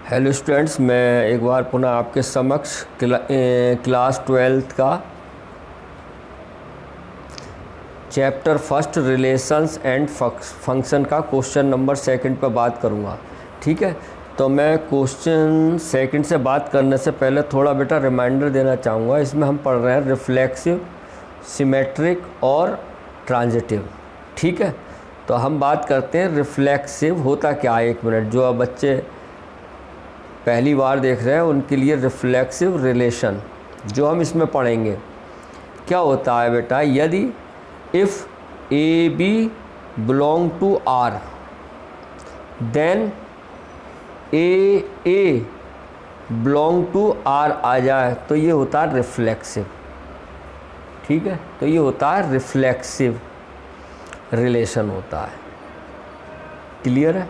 Hello students, मैं एक बार पुनः आपके समक्ष क्लास 12th का chapter first relations and function का क्वेश्चन नंबर 2 पर बात करूंगा। ठीक है, तो मैं क्वेश्चन 2 से बात करने से पहले थोड़ा बेटा रिमाइंडर देना चाहूँगा। इसमें हम पढ़ रहे हैं रिफ्लेक्सिव, सिमेट्रिक और ट्रांजिटिव। ठीक है, तो हम बात करते हैं रिफ्लेक्सिव होता क्या है। 1 मिनट, जो अब बच्चे पहली बार देख रहे हैं उनके लिए रिफ्लेक्सिव रिलेशन जो हम इसमें पढ़ेंगे क्या होता है बेटा। यदि if A B belong to R then A belong to R आ जाए तो ये होता है रिफ्लेक्सिव। ठीक है, तो ये होता है रिफ्लेक्सिव रिलेशन होता है। क्लियर है।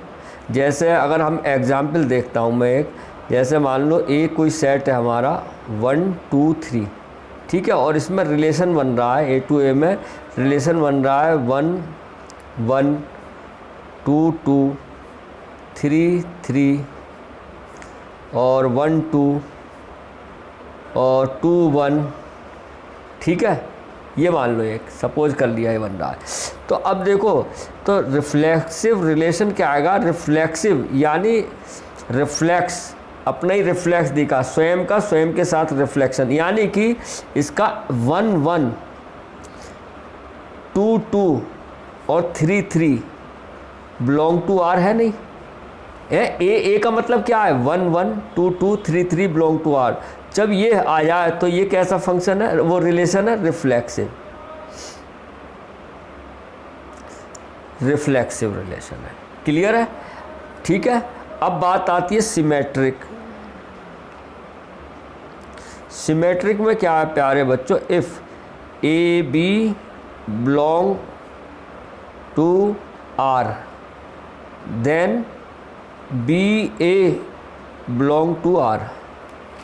जैसे अगर हम एग्जाम्पल देखता हूँ मैं एक, जैसे मान लो ए कोई सेट है हमारा 1 2 3। ठीक है, और इसमें रिलेशन बन रहा है ए टू ए में रिलेशन बन रहा है 1 1 2 2 3 3 और 1 2 और 2 1। ठीक है, ये मान लो एक सपोज कर लिया ये बन रहा है। तो अब देखो, तो रिफ्लेक्सिव रिलेशन क्या आएगा। रिफ्लेक्सिव यानी रिफ्लेक्स, अपना ही रिफ्लेक्स दिखा, स्वयं का स्वयं के साथ रिफ्लेक्शन, यानी कि इसका 1 1 2 2 और 3 3 बिलोंग टू आर है नहीं है। ए का मतलब क्या है 1 1 2 2 3 3 बिलोंग टू आर। जब ये आ जाए तो ये कैसा फंक्शन है, वो रिलेशन है रिफ्लेक्सिव, रिफ्लेक्सिव रिलेशन है। क्लियर है। ठीक है, अब बात आती है सिमेट्रिक। सिमेट्रिक में क्या है प्यारे बच्चों, if A B belong to R then B A belong to R.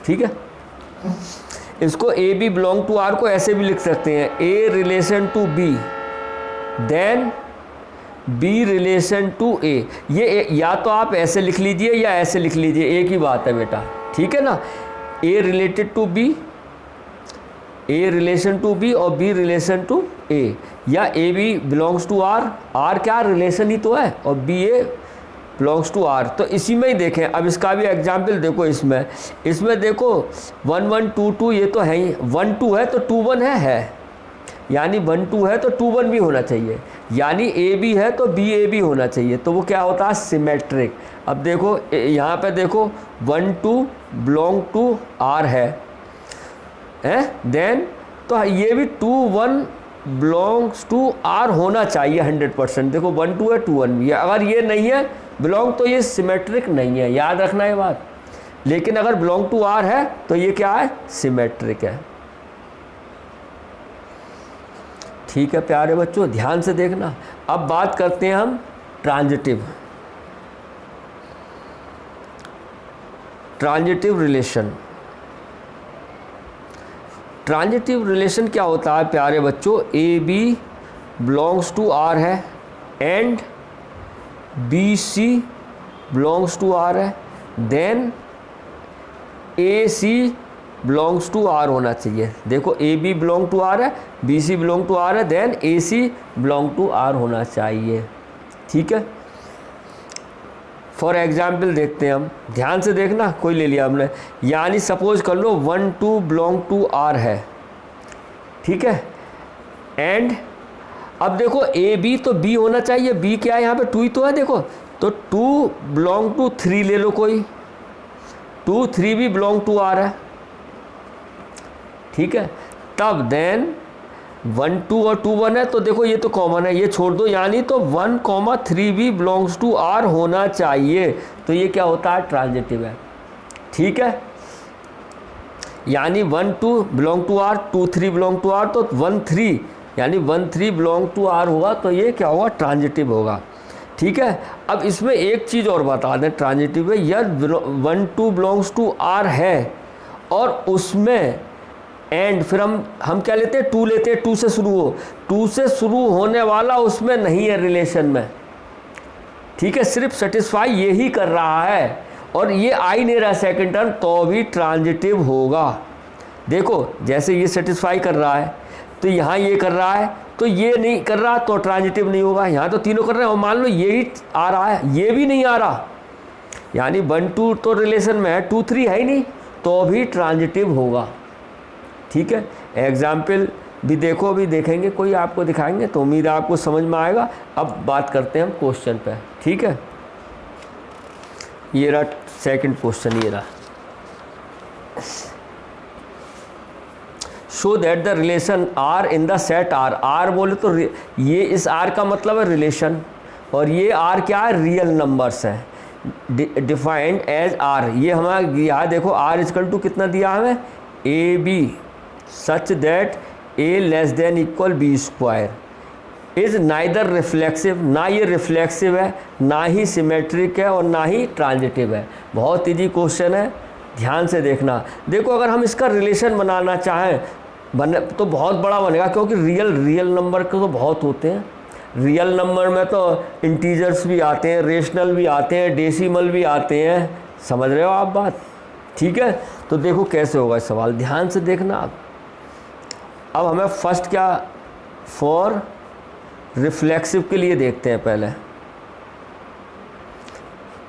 ठीक है, इसको A B belong to R को ऐसे भी लिख सकते हैं, A relation to B then B relation to A. ये या तो आप ऐसे लिख लीजिए या ऐसे लिख लीजिए, एक ही बात है बेटा। ठीक है ना, A related to B, A relation to B और बी रिलेशन टू ए, या A B belongs to R, R क्या रिलेशन ही तो है, और B A belongs to R. तो इसी में ही देखें, अब इसका भी एग्जाम्पल देखो। इसमें देखो 1 1 2 2 ये तो है ही, 1 2 है तो 2 1 है, यानी 1 2 है तो 2 1 भी होना चाहिए, यानी ए बी है तो बी ए भी होना चाहिए। तो वो क्या होता है सिमेट्रिक। अब देखो यहाँ पे देखो 1 2 बिलोंग टू आर है देन, तो ये भी 2 1 बिलोंग्स टू आर होना चाहिए 100%। देखो 1 2 है 2 1 भी है, अगर ये नहीं है बिलोंग तो ये सिमेट्रिक नहीं है, याद रखना ये बात। लेकिन अगर बिलोंग टू आर है तो ये क्या है, सिमेट्रिक है। ठीक है प्यारे बच्चों, ध्यान से देखना। अब बात करते हैं हम transitive, transitive relation. Transitive relation क्या होता है प्यारे बच्चों, A B belongs to R है and B C belongs to R है, then A C belongs to R होना चाहिए। देखो A B belong to R है, B C belong to R है, then A C belong to R होना चाहिए। ठीक है, फॉर एग्जाम्पल देखते हैं हम, ध्यान से देखना, कोई ले लिया हमने, यानी सपोज कर लो 1 2 बिलोंग टू आर है। ठीक है, एंड अब देखो ए बी तो बी होना चाहिए, बी क्या है यहाँ पे 2 ही तो है। देखो तो 2 बिलोंग टू 3 ले लो, कोई 2 3 भी बिलोंग टू आर है। ठीक है, तब देन 1 2 और 2 1 है, तो देखो ये तो कॉमन है, ये छोड़ दो, यानी तो 1 3 भी बिलोंग्स टू आर होना चाहिए। तो ये क्या होता है, ट्रांजिटिव है। ठीक है, यानी 1 2 belong to R, 2 3 belong to R, तो 1 3 यानी 1 3 बिलोंग टू आर होगा, तो ये क्या होगा, ट्रांजिटिव होगा। ठीक है, अब इसमें एक चीज़ और बता दें ट्रांजिटिव में, यदि 1 2 बिलोंग्स टू आर है और उसमें एंड फिर हम क्या लेते हैं, 2 लेते हैं, 2 से शुरू हो, 2 से शुरू होने वाला उसमें नहीं है रिलेशन में। ठीक है, सिर्फ सेटिस्फाई यही कर रहा है और ये आ ही नहीं रहा सेकंड टर्म तो भी ट्रांजिटिव होगा। देखो जैसे ये सेटिस्फाई कर रहा है तो यहाँ ये कर रहा है, तो ये नहीं कर रहा तो ट्रांजिटिव नहीं होगा। यहाँ तो तीनों कर रहे हैं और मान लो ये ही आ रहा है, ये भी नहीं आ रहा, यानी 1 2 तो रिलेशन में है, 2 3 है ही नहीं, तो भी ट्रांजिटिव होगा। ठीक है, एग्जाम्पल भी देखो, अभी देखेंगे, कोई आपको दिखाएंगे तो उम्मीद है आपको समझ में आएगा। अब बात करते हैं हम क्वेश्चन पे। ठीक है, ये रहा सेकंड क्वेश्चन, ये रहा, show that the relation R in the set R. R बोले तो ये इस आर का मतलब है रिलेशन, और ये आर क्या है, रियल नंबर्स है, डिफाइंड एज आर। ये हमारा यहाँ देखो आर इजकल टू कितना दिया हमें, A B such that A less than equal B square is neither reflexive, ना ये रिफ्लेक्सिव है, ना ही सिमेट्रिक है, और ना ही ट्रांजिटिव है। बहुत ईजी क्वेश्चन है, ध्यान से देखना। देखो अगर हम इसका रिलेशन बनाना चाहें तो बहुत बड़ा बनेगा, क्योंकि रियल नंबर के तो बहुत होते हैं। रियल नंबर में तो इंटीजर्स भी आते हैं, रेशनल भी आते हैं, डेसिमल भी आते हैं, समझ रहे हो आप बात। ठीक है, तो देखो कैसे होगा सवाल, ध्यान से देखना आप। अब हमें फर्स्ट क्या, फॉर रिफ्लेक्सिव के लिए देखते हैं पहले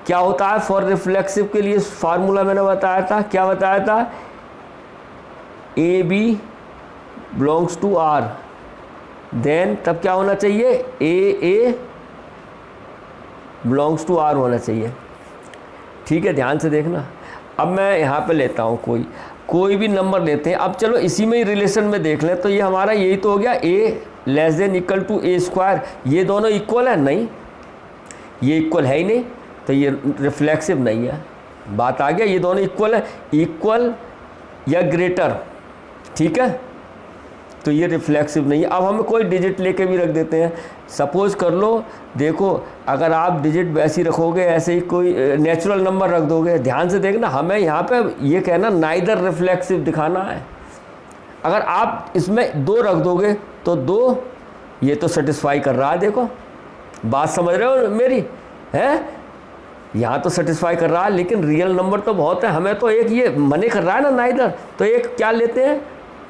क्या होता है। फॉर रिफ्लेक्सिव के लिए फार्मूला मैंने बताया था, क्या बताया था, A B belongs to R, then तब क्या होना चाहिए, ए बिलोंग्स टू आर होना चाहिए। ठीक है, ध्यान से देखना। अब मैं यहाँ पे लेता हूँ कोई भी नंबर लेते हैं। अब चलो इसी में ही रिलेशन में देख लें, तो ये हमारा यही तो हो गया, ए less than equal to a square. ये दोनों इक्वल है, नहीं ये इक्वल है ही नहीं, तो ये रिफ्लेक्सिव नहीं है। बात आ गया, ये दोनों इक्वल है, इक्वल या ग्रेटर। ठीक है, तो ये रिफ्लेक्सिव नहीं है। अब हम कोई डिजिट लेके भी रख देते हैं, सपोज कर लो, देखो अगर आप डिजिट वैसे ही रखोगे, ऐसे ही कोई नेचुरल नंबर रख दोगे, ध्यान से देखना, हमें यहाँ पे ये कहना नाइदर रिफ्लेक्सिव दिखाना है। अगर आप इसमें 2 रख दोगे तो 2 ये तो सेटिस्फाई कर रहा है, देखो बात समझ रहे हो मेरी, है यहाँ तो सेटिस्फाई कर रहा है, लेकिन रियल नंबर तो बहुत है, हमें तो एक ये मने कर रहा है ना नाइदर, तो एक क्या लेते हैं,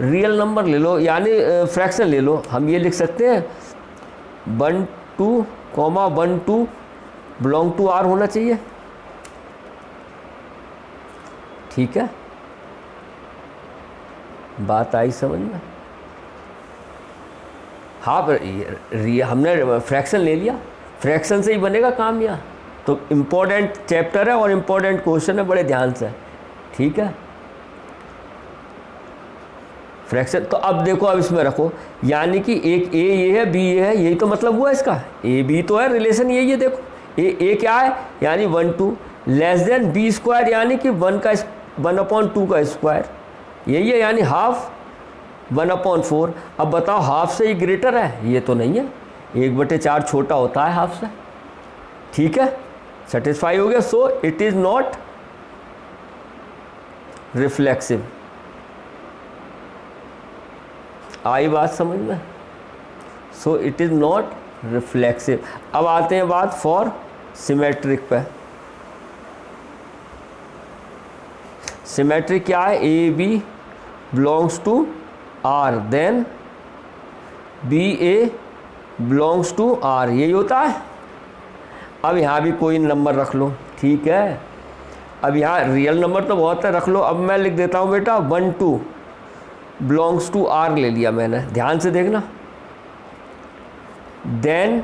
रियल नंबर ले लो, यानी फ्रैक्शन ले लो। हम ये लिख सकते हैं 1 2 1 2 बिलोंग टू आर होना चाहिए। ठीक है, बात आई समझ में। हाँ, हमने फ्रैक्शन ले लिया, फ्रैक्शन से ही बनेगा काम यहाँ। तो इम्पोर्टेंट चैप्टर है और इम्पोर्टेंट क्वेश्चन है, बड़े ध्यान से। ठीक है, फ्रैक्शन। तो अब देखो, अब इसमें रखो, यानी कि एक ए ये है, बी ये है, यही तो मतलब हुआ इसका, ए बी तो है, रिलेशन यही है। देखो ए क्या है, यानी 1 2 लेस देन बी स्क्वायर, यानी कि 1/2 का स्क्वायर, यही है, यानी हाफ 1/4। अब बताओ हाफ से ही ग्रेटर है, ये तो नहीं है, 1/4 छोटा होता है हाफ से। ठीक है, सेटिस्फाई हो गया। So it is not reflexive. आई बात समझ में, so it is not reflexive. अब आते हैं बात फॉर सिमेट्रिक पे। सिमेट्रिक क्या है, A B belongs to R, then B A belongs to R, यही होता है। अब यहाँ भी कोई नंबर रख लो, ठीक है। अब यहाँ रियल नंबर तो बहुत है, रख लो। अब मैं लिख देता हूँ बेटा 1 2 बिलोंग्स टू आर ले लिया मैंने, ध्यान से देखना। देन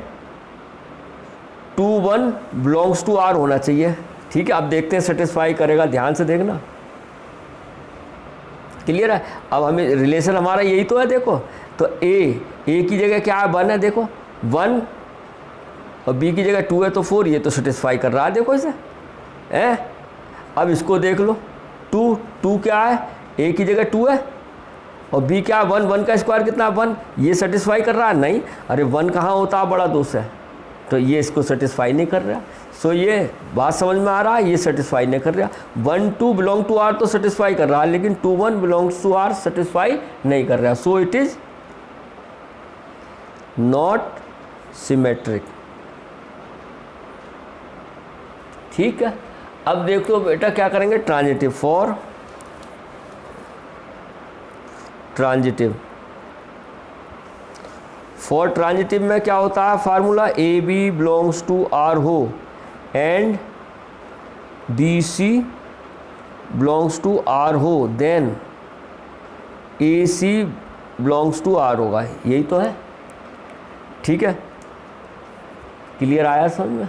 2 1 बिलोंग्स टू आर होना चाहिए। ठीक है, अब देखते हैं सेटिस्फाई करेगा, ध्यान से देखना। क्लियर है। अब हमें रिलेशन हमारा यही तो है, देखो तो ए की जगह क्या है, 1 है, देखो 1, और बी की जगह 2 है तो 4, ये तो सेटिस्फाई कर रहा है, देखो इसे है। अब इसको देख लो, 2 क्या है, ए की जगह 2 है, और बी क्या है 1 का स्क्वायर कितना है 1, ये सेटिस्फाई कर रहा है, नहीं, अरे 1 कहाँ होता है, बड़ा 2 से, तो ये इसको सेटिस्फाई नहीं कर रहा। सो ये बात समझ में आ रहा है, ये सेटिस्फाई नहीं कर रहा। 1 2 बिलोंग टू आर तो सेटिस्फाई कर रहा है, लेकिन 2 1 बिलोंग्स टू आर सेटिस्फाई नहीं कर रहा। So it is not symmetric. ठीक है, अब देखो बेटा क्या करेंगे, transitive, for transitive. For transitive में क्या होता है formula, a B belongs to R हो and B C belongs to R हो, then A C belongs to R होगा, यही तो है। ठीक है, क्लियर आया समझ में।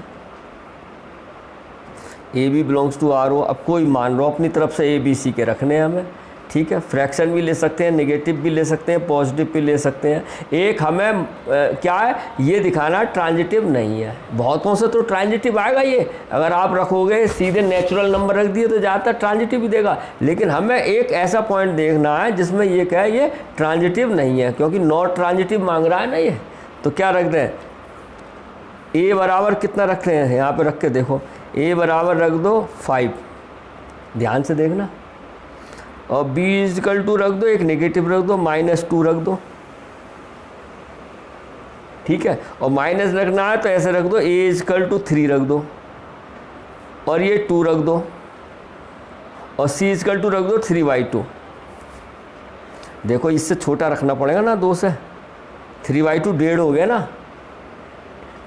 A B belongs to R हो, अब कोई मान लो अपनी तरफ से ए बी सी के रखने हैं हमें। ठीक है, फ्रैक्शन भी ले सकते हैं, नेगेटिव भी ले सकते हैं, पॉजिटिव भी ले सकते हैं। एक हमें क्या है ये दिखाना ट्रांजिटिव नहीं है। बहुतों से तो ट्रांजिटिव आएगा ये, अगर आप रखोगे सीधे नेचुरल नंबर रख दिए तो ज़्यादातर ट्रांजिटिव ही देगा, लेकिन हमें एक ऐसा पॉइंट देखना है जिसमें ये क्या है, ये ट्रांजिटिव नहीं है, क्योंकि नॉट ट्रांजिटिव मांग रहा है ना ये। तो क्या रख दें, ए बराबर कितना रख रहे हैं, यहाँ पे रख के देखो, ए बराबर रख दो 5, ध्यान से देखना, और b इजकल टू रख दो, एक नेगेटिव रख दो, -2 रख दो। ठीक है, और माइनस रखना है तो ऐसे रख दो, a इजकल टू 3 रख दो, और ये 2 रख दो, और c इजकल टू रख दो 3/2। देखो इससे छोटा रखना पड़ेगा ना 2 से, 3/2 1.5 हो गया ना।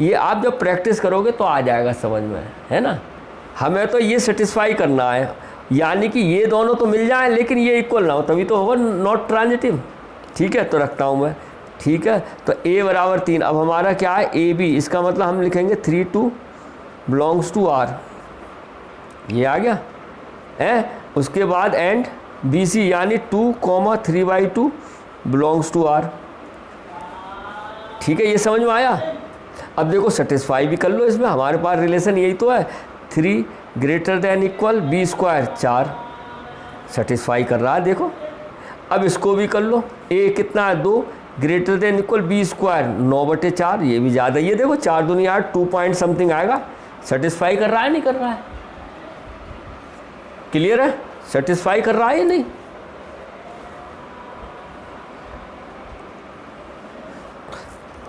ये आप जब प्रैक्टिस करोगे तो आ जाएगा समझ में, है ना। हमें तो ये सेटिस्फाई करना है, यानी कि ये दोनों तो मिल जाएं लेकिन ये इक्वल ना हो, तभी तो होगा नॉट ट्रांजिटिव। ठीक है, तो रखता हूँ मैं। ठीक है, तो a बराबर 3, अब हमारा क्या है ए बी, इसका मतलब हम लिखेंगे 3/2 बिलोंग्स टू आर, ये आ गया है। उसके बाद एंड बी सी यानी 2, 3/2 बिलोंग्स टू आर। ठीक है, ये समझ में आया। अब देखो सेटिस्फाई भी कर लो, इसमें हमारे पास रिलेशन यही तो है, 3 greater than equal b² 4, satisfy कर रहा है देखो। अब इसको भी कर लो, a कितना है 2 ग्रेटर देन इक्वल b² 9/4, ये भी ज़्यादा, ये देखो 4 दूनी 8, 2 पॉइंट समथिंग आएगा। सेटिस्फाई कर रहा है नहीं कर रहा है, क्लियर है, सेटिस्फाई कर रहा है या नहीं।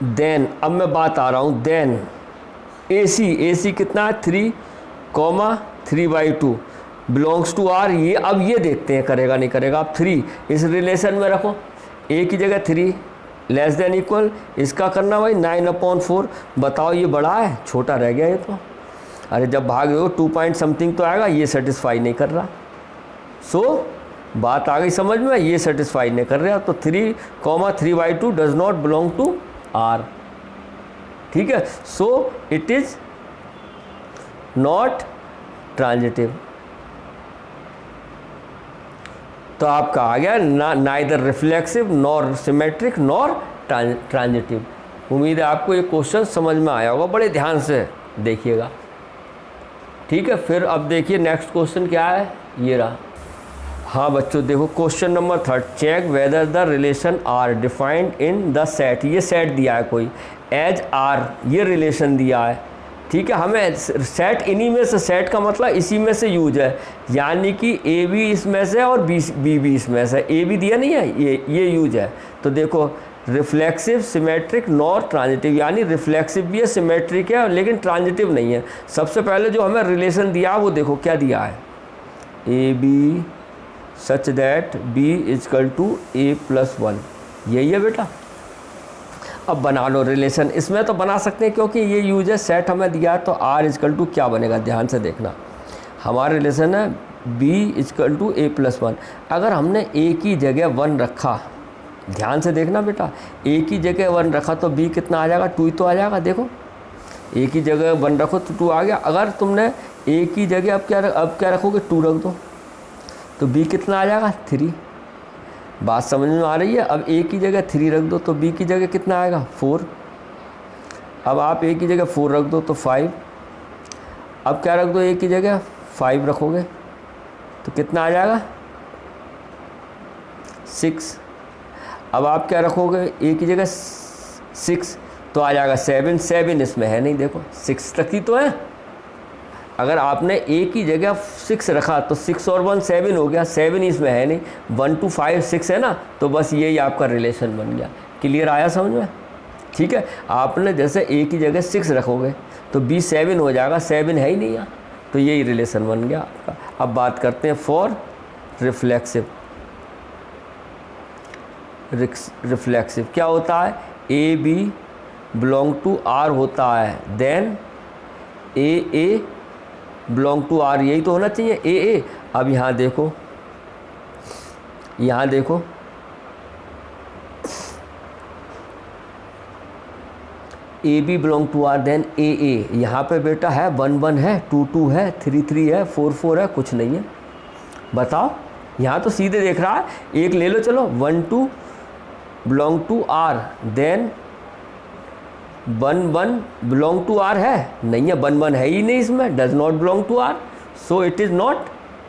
देन अब मैं बात आ रहा हूँ, देन ए सी कितना है 3,3/2 बिलोंग्स टू आर। ये अब ये देखते हैं करेगा नहीं करेगा। आप 3 इस रिलेशन में रखो, ए की जगह 3 लेस देन इक्वल, इसका करना भाई 9/4। बताओ ये बड़ा है छोटा रह गया ये तो, अरे जब भाग दो 2 पॉइंट समथिंग तो आएगा, ये सेटिस्फाई नहीं कर रहा। सो बात आ गई समझ में, ये सेटिस्फाई नहीं कर रहा, तो 3,3/2 does not belong to R. ठीक है, so it is not transitive. तो आपका आ गया neither reflexive nor symmetric nor transitive. उम्मीद है आपको ये क्वेश्चन समझ में आया होगा, बड़े ध्यान से देखिएगा। ठीक है, फिर अब देखिए नेक्स्ट क्वेश्चन क्या है, ये रहा। हाँ बच्चों देखो question number 3, check whether the relation R defined in the set. ये सेट दिया है कोई, एज आर ये रिलेशन दिया है। ठीक है, हमें सेट इन्हीं में से, सेट का मतलब इसी में से यूज है, यानी कि ए बी इसमें से और बी बी इसमें से। ए बी दिया नहीं है, ये यूज है। तो देखो रिफ्लेक्सिव सिमेट्रिक नॉर ट्रांजिटिव, यानी रिफ्लेक्सिव भी है सिमेट्रिक है लेकिन ट्रांजिटिव नहीं है। सबसे पहले जो हमें रिलेशन दिया वो देखो क्या दिया है, A B such that B is equal to a+1, यही है बेटा। अब बना लो रिलेशन, इसमें तो बना सकते हैं क्योंकि ये यूज है, सेट हमें दिया है। तो r इजकल टू क्या बनेगा, ध्यान से देखना। हमारा रिलेशन है b इजकल टू a+1। अगर हमने a की जगह 1 रखा, ध्यान से देखना बेटा, a की जगह 1 रखा तो b कितना आ जाएगा, 2 ही तो आ जाएगा। देखो a की जगह 1 रखो तो 2 आ गया। अगर तुमने a की जगह अब क्या रखोगे, 2 रख दो तो b कितना आ जाएगा, 3। बात समझ में आ रही है। अब a की जगह 3 रख दो तो b की जगह कितना आएगा, 4। अब आप a की जगह 4 रख दो तो 5। अब क्या रख दो, a की जगह 5 रखोगे तो कितना आ जाएगा, 6। अब आप क्या रखोगे, a की जगह 6 तो आ जाएगा 7। 7 इसमें है नहीं, देखो 6 तक ही तो है। अगर आपने a की जगह 6 रखा तो 6 और 1 7 हो गया, 7 इसमें है नहीं, 1 2 5 6 है ना, तो बस यही आपका रिलेशन बन गया। क्लियर आया समझ में। ठीक है, आपने जैसे a की जगह 6 रखोगे तो b 7 हो जाएगा, 7 है ही नहीं यहाँ, तो यही रिलेशन बन गया आपका। अब बात करते हैं फॉर रिफ्लेक्सिव। रिफ्लेक्सिव क्या होता है, A B belong to R होता है, then A belong to R, यही तो होना चाहिए ए। अब यहाँ देखो, यहाँ देखो A B belong to R then a, यहाँ पे बेटा है 1 1 है, 2 2 है, 3 3 है, 4 4 है, कुछ नहीं है। बताओ, यहाँ तो सीधे देख रहा है, एक ले लो चलो, 1 2 belong to R, then 1 1 belong to R है, नहीं है, 1 1 है ही नहीं इसमें, does not belong to R, so it is not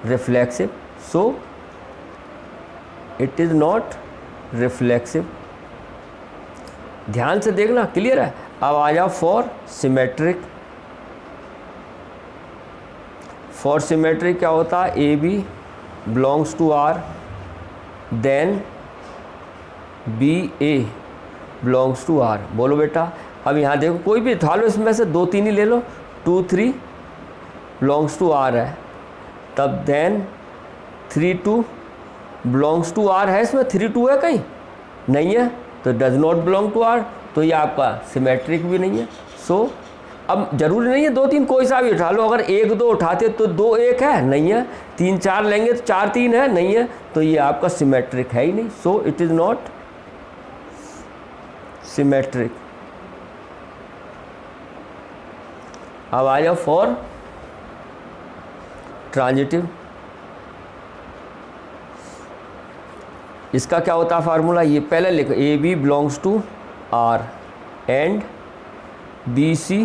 reflexive, so it is not reflexive. ध्यान से देखना, क्लियर है। अब आ जाओ फॉर सिमेट्रिक। फॉर सिमेट्रिक क्या होता है, A B belongs to R, then B A belongs to R. बोलो बेटा, अब यहाँ देखो, कोई भी उठा लो इसमें से 2 3 ही ले लो, 2 3 बिलोंग्स टू आर है, तब देन 3 2 बिलोंग्स टू आर है, इसमें 3 2 है कहीं नहीं है, तो does not belong to R, तो ये आपका सिमेट्रिक भी नहीं है। सो अब जरूरी नहीं है 2 3 कोई सा भी उठा लो, अगर 1 2 उठाते तो 2 1 है, नहीं है, 3 4 लेंगे तो 4 3 है, नहीं है, तो ये आपका सिमेट्रिक है ही नहीं, सो इट इज़ नॉट सिमेट्रिक। अब आ जाओ फॉर ट्रांजिटिव। इसका क्या होता है फार्मूला, ये पहले लिखो, A B belongs to R and B C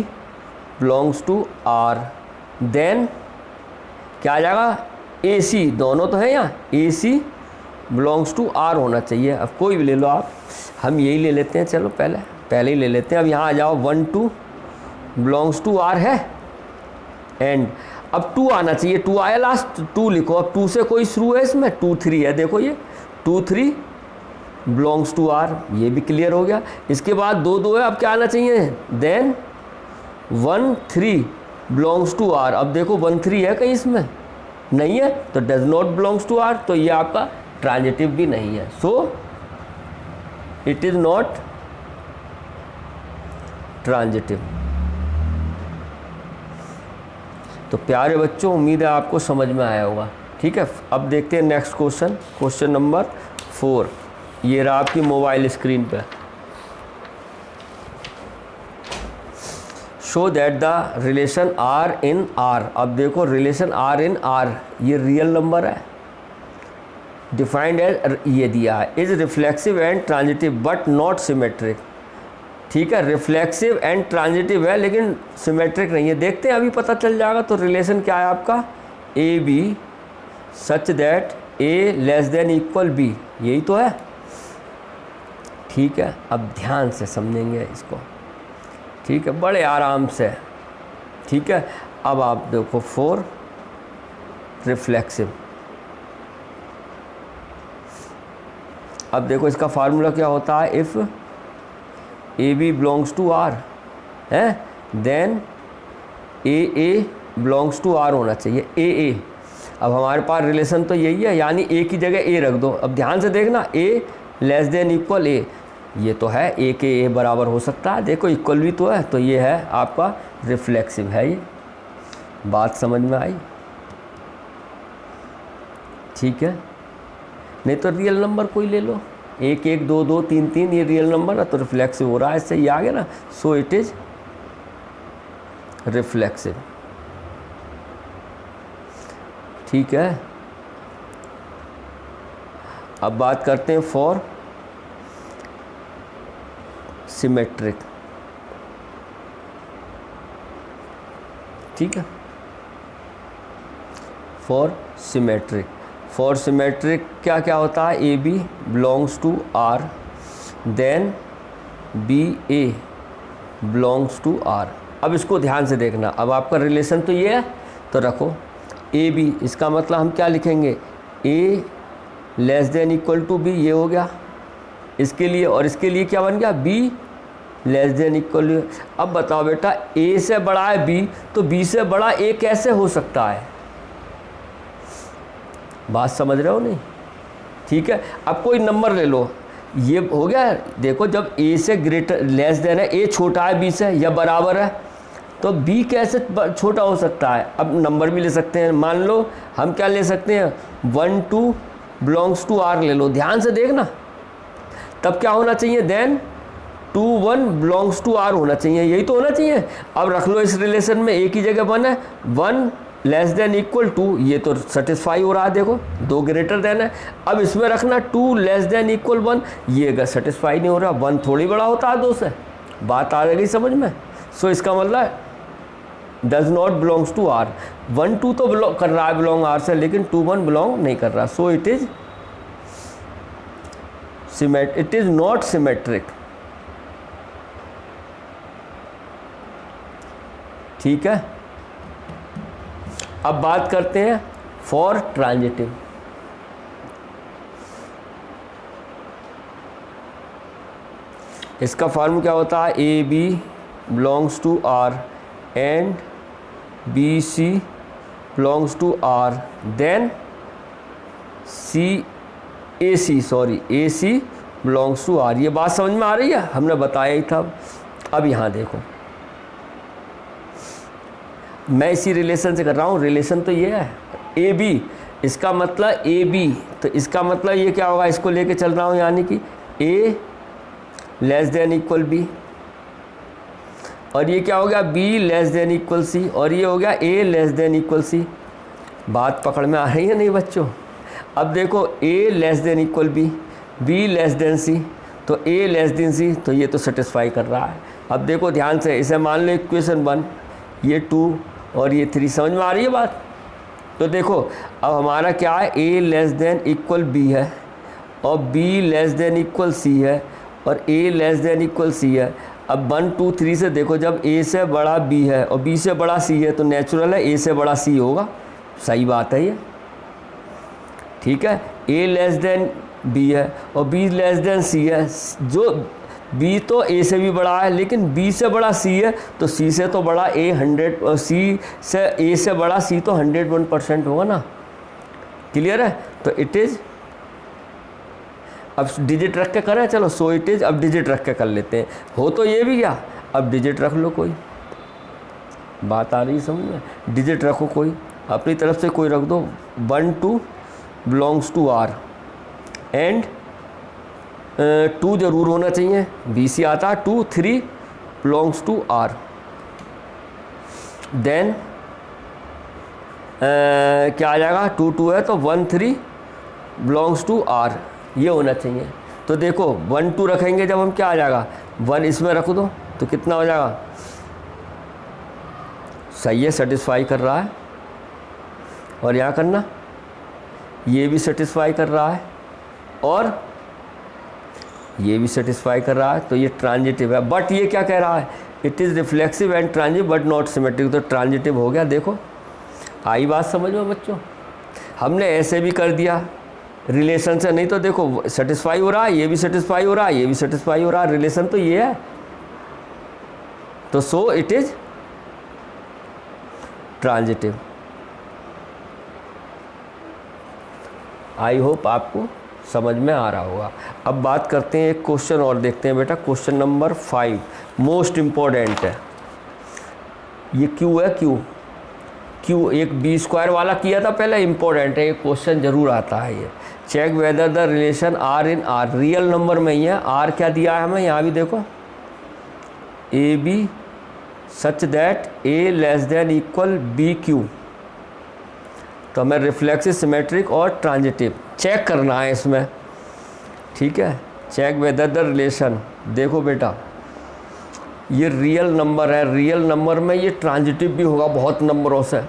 belongs to R, then क्या आ जाएगा, ए सी, दोनों तो है यहाँ, A C belongs to R होना चाहिए। अब कोई भी ले लो आप, हम यही ले लेते हैं, चलो पहले ही ले लेते हैं। अब यहाँ आ जाओ, 1 2 बिलोंग्स टू आर है, एंड अब 2 आना चाहिए, 2 आया लास्ट, 2 लिखो। अब 2 से कोई शुरू है इसमें, 2 3 है, देखो ये 2 3 बिलोंग्स टू आर, ये भी क्लियर हो गया। इसके बाद 2 2 है, अब क्या आना चाहिए, देन 1 3 बिलोंग्स टू आर। अब देखो 1 3 है कहीं इसमें, नहीं है, तो does not belongs to R, तो ये आपका ट्रांजिटिव भी नहीं है, so it is not transitive. तो प्यारे बच्चों, उम्मीद है आपको समझ में आया होगा, ठीक है। अब देखते हैं नेक्स्ट क्वेश्चन, क्वेश्चन नंबर 4। ये रहा आपकी मोबाइल स्क्रीन पे। Show that the relation R in R. अब देखो रिलेशन आर इन आर, ये रियल नंबर है, डिफाइंड एज, ये दिया है, is reflexive and transitive but not symmetric. ठीक है, रिफ्लेक्सिव एंड ट्रांजिटिव है लेकिन सिमेट्रिक नहीं है। देखते हैं, अभी पता चल जाएगा। तो रिलेशन क्या है आपका, A B such that A less than equal B, यही तो है। ठीक है, अब ध्यान से समझेंगे इसको, ठीक है, बड़े आराम से। ठीक है, अब आप देखो फॉर रिफ्लेक्सिव। अब देखो इसका फार्मूला क्या होता है, if A B belongs to R है, then A belongs to R होना चाहिए, ए। अब हमारे पास रिलेशन तो यही है, यानी ए की जगह ए रख दो। अब ध्यान से देखना, ए लेस देन इक्वल ए, ये तो है, ए के ए बराबर हो सकता है, देखो इक्वल भी तो है, तो ये है आपका रिफ्लेक्सिव है। ये बात समझ में आई, ठीक है। नहीं तो रियल नंबर कोई ले लो, 1 1 2 2 3 3, ये रियल नंबर है तो रिफ्लेक्सिव हो रहा है, इससे ये आ गया ना, सो इट इज रिफ्लेक्सिव। ठीक है, अब बात करते हैं फॉर सिमेट्रिक। ठीक है, फॉर सिमेट्रिक। फॉर सिमेट्रिक क्या क्या होता है, A B belongs to R, then B A belongs to R. अब इसको ध्यान से देखना, अब आपका रिलेशन तो ये है, तो रखो ए बी, इसका मतलब हम क्या लिखेंगे, a less than equal to b, ये हो गया इसके लिए, और इसके लिए क्या बन गया, बी लेस देन इक्वल। अब बताओ बेटा a से बड़ा है b, तो b से बड़ा a कैसे हो सकता है? बात समझ रहे हो नहीं? ठीक है, अब कोई नंबर ले लो, ये हो गया। देखो जब a से ग्रेटर लेस देन है, a छोटा है b से या बराबर है, तो b कैसे छोटा हो सकता है? अब नंबर भी ले सकते हैं, मान लो हम क्या ले सकते हैं, 1 2 बिलोंग्स टू r ले लो, ध्यान से देखना। तब क्या होना चाहिए, देन 2 1 बिलोंग्स टू r होना चाहिए, यही तो होना चाहिए। अब रख लो इस रिलेशन में, एक ही जगह 1 है, 1 लेस देन इक्वल टू, ये तो सेटिस्फाई हो रहा है, देखो 2 ग्रेटर देन है। अब इसमें रखना 2 लेस देन इक्वल 1, ये अगर सेटिस्फाई नहीं हो रहा, 1 थोड़ी बड़ा होता है 2 से। बात आ गई समझ में? सो इसका मतलब does not belongs to r। 1 2 तो बिलोंग कर रहा है, बिलोंग r से, लेकिन 2 1 बिलोंग नहीं कर रहा। So it is not symmetric. ठीक है, अब बात करते हैं फॉर ट्रांजिटिव। इसका फॉर्म क्या होता है, A B belongs to R and B C belongs to R, then A C belongs to R. ये बात समझ में आ रही है? हमने बताया ही था। अब यहाँ देखो, मैं इसी रिलेशन से कर रहा हूँ, रिलेशन तो ये है ए बी, इसका मतलब ए बी, तो इसका मतलब ये क्या होगा, इसको लेके चल रहा हूँ, यानी कि A less than equal B, और ये क्या हो गया, B less than equal C, और ये हो गया ए लेस देन इक्वल सी। बात पकड़ में आ रही है नहीं बच्चों? अब देखो a less than equal b, b less than c, तो ए लेस देन सी, तो ये तो सेटिस्फाई कर रहा है। अब देखो ध्यान से, इसे मान लो इक्वेशन 1, ये 2 और ये 3, समझ में आ रही है बात? तो देखो अब हमारा क्या है, a less than equal b है, और b less than equal c है, और a less than equal c है। अब 1 2 3 से देखो, जब a से बड़ा b है और b से बड़ा c है, तो नेचुरल है a से बड़ा c होगा। सही बात है ये, ठीक है। a लेस देन b है और b लेस देन c है, जो b तो a से भी बड़ा है, लेकिन b से बड़ा c है, तो c से तो बड़ा a 100, c से a से बड़ा c तो 101% होगा ना। क्लियर है? तो इट इज़, अब डिजिट रख के करें, चलो सो इट इज़, अब डिजिट रख के कर लेते हैं। हो तो ये भी क्या, अब डिजिट रख लो, कोई बात आ रही समझ में? डिजिट रखो कोई, अपनी तरफ से कोई रख दो, 1 2 बिलोंग्स टू r एंड 2 ज़रूर होना चाहिए, बी सी आता है, 2 3 बिलोंग्स टू r, देन क्या आ जाएगा, 2 2 है तो 1 3 बिलोंग्स टू r, ये होना चाहिए। तो देखो 1 2 रखेंगे जब हम, क्या आ जाएगा, 1 इसमें रख दो तो कितना हो जाएगा, सही है, सेटिस्फाई कर रहा है। और यहाँ करना, ये भी सेटिस्फाई कर रहा है और ये भी सेटिस्फाई कर रहा है, तो ये ट्रांजिटिव है। बट ये क्या कह रहा है, it is reflexive and transitive but not symmetric, तो ट्रांजिटिव हो गया। देखो आई बात समझ में बच्चों? हमने ऐसे भी कर दिया रिलेशन से, नहीं तो देखो सेटिस्फाई हो रहा है, ये भी सेटिस्फाई हो रहा है, ये भी सेटिस्फाई हो रहा है, रिलेशन तो ये है। तो सो it is transitive. I hope आपको समझ में आ रहा होगा। अब बात करते हैं, एक क्वेश्चन और देखते हैं बेटा, क्वेश्चन नंबर 5 मोस्ट इम्पोर्टेंट है। ये क्यू है, क्यू एक बी स्क्वायर वाला किया था पहले, इम्पोर्टेंट है, ये क्वेश्चन जरूर आता है। ये check whether the relation R in R, real number में ही है। आर क्या दिया है हमें, यहाँ भी देखो, ए B such that A less than equal B cube, तो हमें रिफ्लेक्सिव, सिमेट्रिक और ट्रांजिटिव चेक करना है इसमें। ठीक है, चेक वेदर द रिलेशन। देखो बेटा ये रियल नंबर है, रियल नंबर में ये ट्रांजिटिव भी होगा बहुत नंबरों से।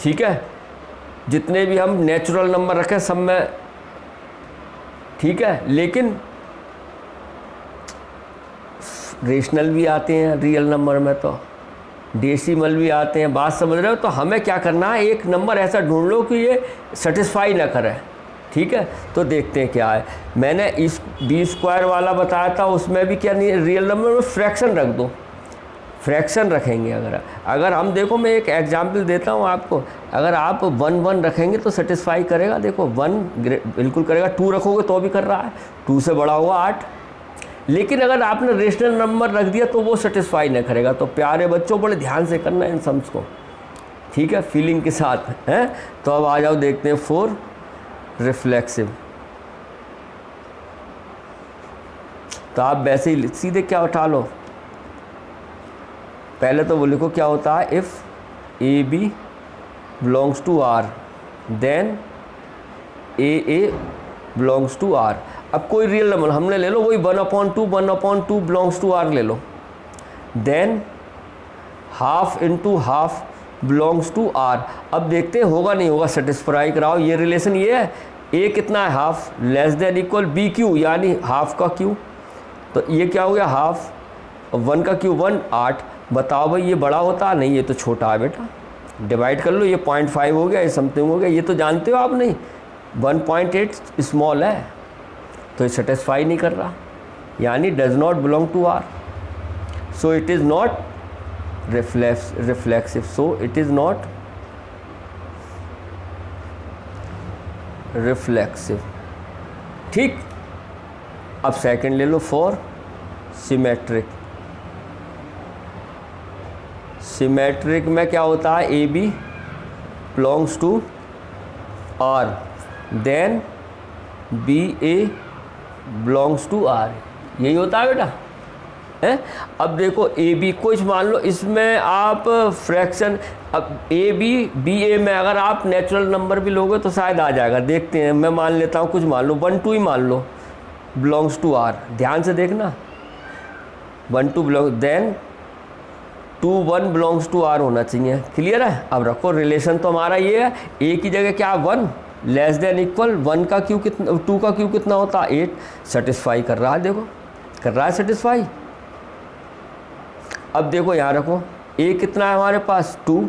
ठीक है, जितने भी हम नेचुरल नंबर रखें सब में, ठीक है, लेकिन रेशनल भी आते हैं रियल नंबर में, तो डेसिमल भी आते हैं। बात समझ रहे हो? तो हमें क्या करना है, एक नंबर ऐसा ढूंढ लो कि ये सेटिस्फाई ना करे, ठीक है, तो देखते हैं क्या है। मैंने इस बी स्क्वायर वाला बताया था, उसमें भी क्या नहीं, रियल नंबर में फ्रैक्शन रख दो, फ्रैक्शन रखेंगे। अगर हम देखो, मैं एक एग्जांपल देता हूँ आपको, अगर आप 1 1 रखेंगे तो सेटिस्फाई करेगा। देखो 1 बिल्कुल करेगा, 2 रखोगे तो भी कर रहा है, 2 से बड़ा होगा 8। लेकिन अगर आपने रेशनल नंबर रख दिया तो वो सेटिस्फाई नहीं करेगा। तो प्यारे बच्चों, बड़े ध्यान से करना है इन सम्स को, ठीक है, फीलिंग के साथ हैं। तो अब आ जाओ, देखते हैं 4 रिफ्लेक्सिव। तो आप वैसे ही सीधे क्या उठा लो, पहले तो वो लिखो क्या होता है, if A B belongs to R then A belongs to R. अब कोई रियल नंबर हमने ले लो, वही 1/2 बिलोंग्स टू आर ले लो, then half into half belongs to R. अब देखते हैं होगा नहीं होगा, सेटिस्फाई कराओ। ये रिलेशन ये है, ए कितना है, half less than equal B cube, यानी हाफ का क्यू। तो ये क्या हो गया, हाफ 1 का क्यू 1 8। बताओ भाई ये बड़ा होता है, नहीं ये तो छोटा है बेटा, डिवाइड कर लो, ये 0.5 हो गया, ये समथिंग हो गया, ये तो जानते हो आप नहीं, 1.8 स्मॉल है, तो ये सेटिस्फाई नहीं कर रहा, यानी does not belong to R, so it is not reflexive, so it is not reflexive. ठीक, अब सेकंड ले लो, 4 सिमेट्रिक। सिमेट्रिक में क्या होता है, A B belongs to R then B A belongs to R, यही होता है बेटा, है। अब देखो ए बी कुछ मान लो, इसमें आप फ्रैक्शन, अब ए बी ए में अगर आप नेचुरल नंबर भी लोगे तो शायद आ जाएगा, देखते हैं। मैं मान लेता हूँ कुछ मान लो 1 2 ही मान लो, बिलोंग्स टू आर, ध्यान से देखना, 1 2 belong, then 2 1 belongs to R होना चाहिए, क्लियर है। अब रखो रिलेशन तो हमारा ये है, ए की जगह क्या 1 लेस देन इक्वल 1 का क्यू कितना, 2 का क्यू कितना होता है 8, सेटिस्फाई कर रहा है, देखो कर रहा है सेटिस्फाई। अब देखो यहाँ रखो, ए कितना है हमारे पास 2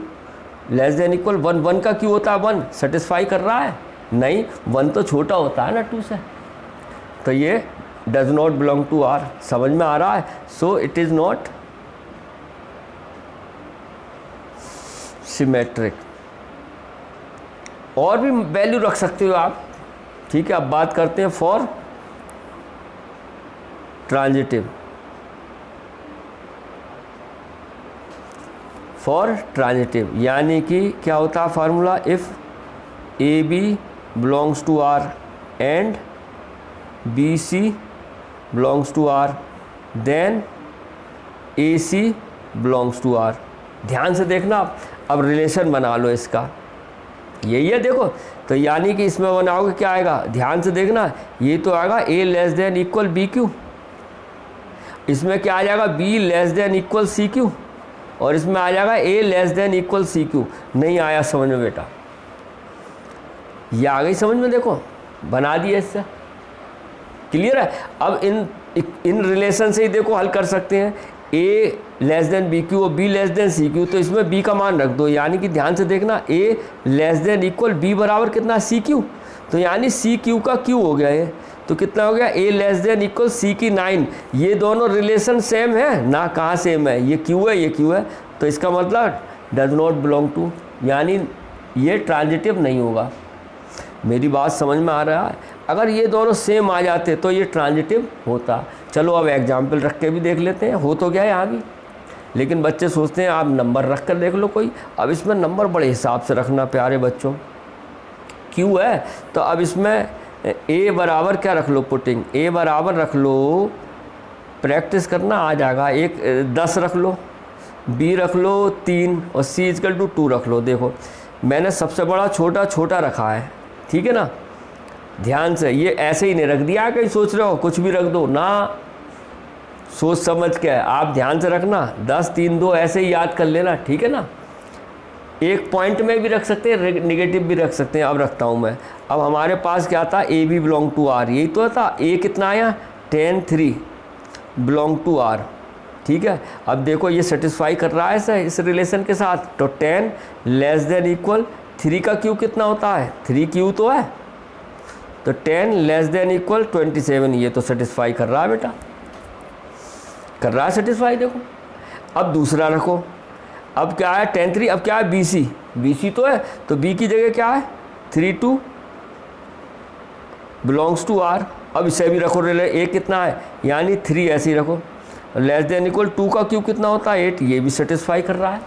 लेस देन इक्वल 1, 1 का क्यू होता है 1, सेटिस्फाई कर रहा है, नहीं 1 तो छोटा होता है ना 2 से, तो ये does not belong to R, समझ में आ रहा है। So it is not symmetric. और भी वैल्यू रख सकते हो आप, ठीक है। अब बात करते हैं फॉर ट्रांजिटिव। फॉर ट्रांजिटिव यानी कि क्या होता है formula, if A B belongs to R and B C belongs to R then A C belongs to R. ध्यान से देखना आप, अब रिलेशन बना लो इसका, यही है देखो। तो यानी कि इसमें बनाओगे क्या आएगा, ध्यान से देखना, ये तो आएगा a less than equal B q, इसमें क्या आ जाएगा b less than equal c q, और इसमें आ जाएगा a less than equal c q. नहीं आया समझ में बेटा, ये आ गई समझ में, देखो बना दिया इससे, क्लियर है। अब इन रिलेशन से ही देखो हल कर सकते हैं, A less than B cube और B less than C cube, तो इसमें बी का मान रख दो, यानी कि ध्यान से देखना, ए लेस देन इक्वल बी बराबर कितना सी क्यू, तो यानी सी क्यू का क्यू हो गया ये, तो कितना हो गया ए लेस देन इक्वल सी की 9। ये दोनों रिलेशन सेम है ना, कहाँ सेम है, ये क्यू है ये क्यू है, तो इसका मतलब डज नॉट बिलोंग टू, यानी ये ट्रांजिटिव नहीं होगा। मेरी बात समझ में आ रहा है, अगर ये दोनों सेम आ जाते तो ये ट्रांजिटिव होता। चलो अब एग्जाम्पल रख के भी देख लेते हैं, हो तो गया यहाँ भी, लेकिन बच्चे सोचते हैं आप नंबर रख कर देख लो कोई। अब इसमें नंबर बड़े हिसाब से रखना प्यारे बच्चों, क्यू है तो अब इसमें ए बराबर क्या रख लो, पुटिंग ए बराबर रख लो, प्रैक्टिस करना आ जाएगा, एक 10 रख लो, बी रख लो 3 और सी इक्वल टू 2 रख लो। देखो मैंने सबसे बड़ा छोटा छोटा रखा है, ठीक है ना, ध्यान से, ये ऐसे ही नहीं रख दिया, कहीं सोच रहे हो कुछ भी रख दो ना, सोच समझ के आप ध्यान से रखना, 10 3 2 ऐसे ही याद कर लेना, ठीक है ना। एक पॉइंट में भी रख सकते हैं, नेगेटिव भी रख सकते हैं। अब रखता हूँ मैं, अब हमारे पास क्या था, A B belong to R, यही तो था, ए कितना आया 10 3 बिलोंग टू आर, ठीक है। अब देखो ये सेटिस्फाई कर रहा है इस रिलेशन के साथ, तो 10 लेस देन इक्वल 3 का क्यू कितना होता है, 3 क्यू तो है, तो 10 लेस देन इक्वल 27, ये तो सेटिस्फाई कर रहा है बेटा, कर रहा है सेटिस्फाई। देखो अब दूसरा रखो, अब क्या है 10 3, अब क्या है BC, BC तो है, तो B की जगह क्या है 3 2 बिलोंग्स टू R। अब इसे भी रखो, A कितना है यानी 3, ऐसे ही रखो। लेस देन इक्वल 2 का क्यूब कितना होता है 8, ये भी सेटिस्फाई कर रहा है,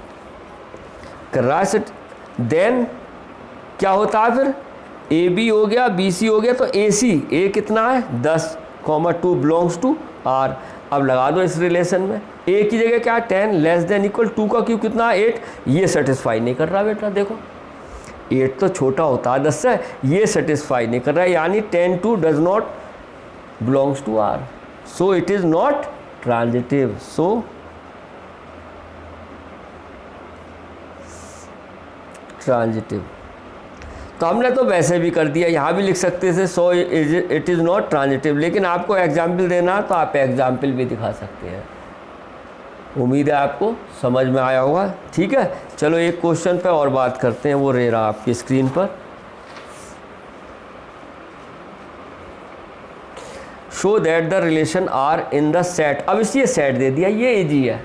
कर रहा है। देन क्या होता है फिर, AB हो गया, BC हो गया, तो AC, A कितना है 10, 2 बिलोंग्स टू R। अब लगा दो इस रिलेशन में, A की जगह क्या है 10 लेस देन इक्वल 2 का क्यूब कितना है 8, ये सेटिस्फाई नहीं कर रहा बेटा। देखो 8 तो छोटा होता है 10 से, ये सेटिस्फाई नहीं कर रहा है, यानी 10 2 does not belongs to R, so it is not transitive. So transitive, तो हमने तो वैसे भी कर दिया, यहाँ भी लिख सकते थे सो इट इज़ नॉट ट्रांजिटिव, लेकिन आपको एग्जाम्पल देना तो आप एग्जाम्पल भी दिखा सकते हैं। उम्मीद है आपको समझ में आया होगा। ठीक है, चलो एक क्वेश्चन पे और बात करते हैं, वो रह रहा आपकी स्क्रीन पर। Show that the relation R in the set. अब इसलिए सेट दे दिया, ये इजी है,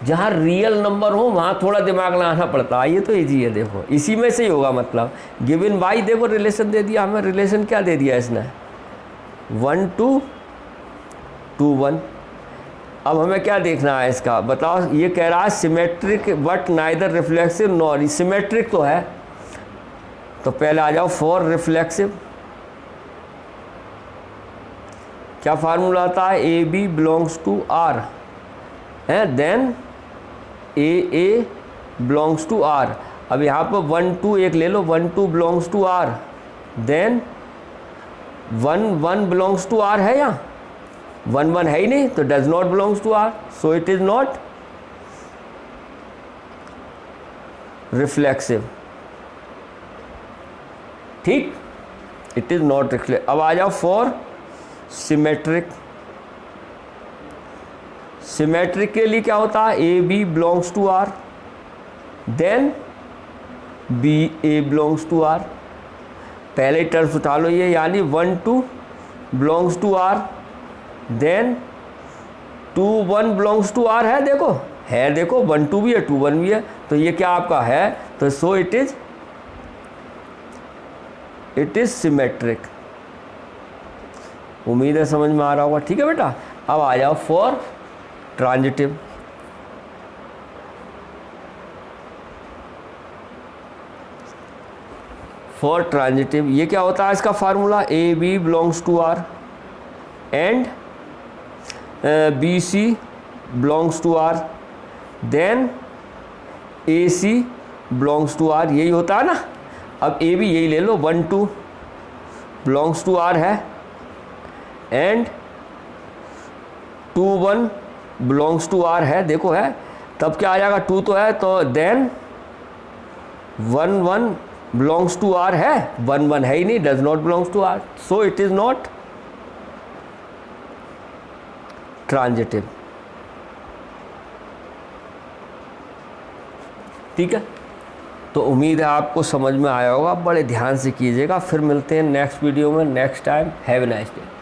जहाँ रियल नंबर हो वहाँ थोड़ा दिमाग लगाना पड़ता है, ये तो इजी है। देखो इसी में से ही होगा, मतलब गिवन बाई, देखो रिलेशन दे दिया हमें, रिलेशन क्या दे दिया इसने 1 2 2 1। अब हमें क्या देखना है इसका, बताओ। ये कह रहा है symmetric but neither reflexive nor, symmetric तो है, तो पहले आ जाओ फॉर रिफ्लेक्सिव। क्या फार्मूला आता है, AB बिलोंग्स टू R है, then AA belongs to R। अब यहाँ पर 1 2 एक ले लो, 1 2 belongs to R, then 1 1 belongs to R है, यहाँ 1 1 है ही नहीं, तो does not belongs to R, so it is not reflexive. ठीक, इट इज नॉट रिफ्लेक्सिव। अब आ जाओ फॉर सिमेट्रिक। सिमेट्रिक के लिए क्या होता है, AB belongs to R, then BA belongs to R। पहले टर्म्स उठा लो ये, यानी 1 2 belongs to R, then 2 1 belongs to R है, देखो है, देखो 1 2 भी है 2 1 भी है, तो ये क्या आपका है, तो सो इट इज सिमेट्रिक। उम्मीद है समझ में आ रहा होगा। ठीक है बेटा, अब आ जाओ फॉर ट्रांजिटिव। फॉर ट्रांजिटिव ये क्या होता है, इसका formula AB belongs to R and BC belongs to R, then AC belongs to R, यही होता है ना। अब AB यही ले लो, 1 2 बिलोंग्स टू R है, एंड 2 1 बिलोंग्स टू R है, देखो है, तब क्या आ जाएगा, 2 तो है, तो देन 1 1 बिलोंग्स टू R है, 1 1 है ही नहीं, does not belongs to R, so it is not transitive. ठीक है, तो उम्मीद है आपको समझ में आया होगा, बड़े ध्यान से कीजिएगा। फिर मिलते हैं नेक्स्ट वीडियो में next time. Have a nice day.